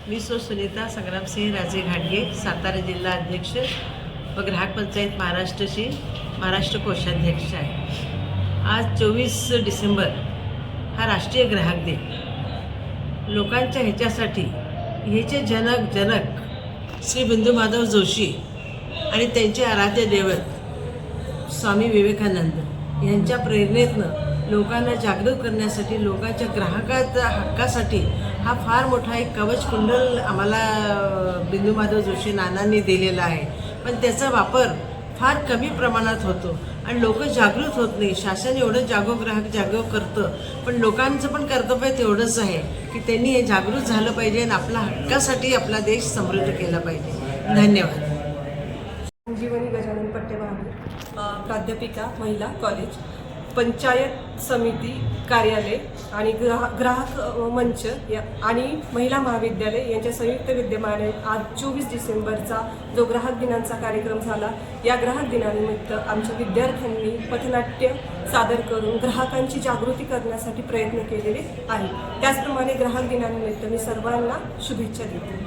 मी सुनीता संग्रामसिंह राजे घाटगे, सातारा जिल्हा अध्यक्ष व ग्राहक पंचायत महाराष्ट्र कोषाध्यक्ष आहे। आज 24 डिसेंबर हा राष्ट्रीय ग्राहक दिन। लोकांच्या ह्याच्यासाठी ह्याचे जनक श्री बिंदू माधव जोशी आणि त्यांचे आराध्य दैवत स्वामी विवेकानंद यांच्या प्रेरणेतनं लोकांना जागृत करण्यासाठी, लोकांच्या ग्राहकाच्या हक्कासाठी हा फार मोठा एक कवच कुंडल आम्हाला बिंदू माधव जोशी नानांनी दिलेला आहे। पण त्याचा वापर फार कमी प्रमाणात होतो आणि लोक जागृत होत नाही। शासन एवढं ग्राहक जागरूक करतं, पण लोकांचं पण कर्तव्य तेवढंच आहे की त्यांनी हे जागृत झालं पाहिजे आणि आपल्या हक्कासाठी आपला देश समृद्ध केला पाहिजे। धन्यवाद। संजीवनी गजानन पट्टेबहादूर, प्राध्यापिका, महिला कॉलेज, पंचायत समिती कार्यालय आणि ग्राहक मंच आणि महिला महाविद्यालय यांच्या संयुक्त विद्यमाने आज 24 डिसेंबरचा जो ग्राहक दिनांचा कार्यक्रम झाला, या ग्राहक दिनानिमित्त आमच्या विद्यार्थ्यांनी पथनाट्य सादर करून ग्राहकांची जागृती करण्यासाठी प्रयत्न केलेले आहेत। त्याचप्रमाणे ग्राहक दिनानिमित्त मी सर्वांना शुभेच्छा देते।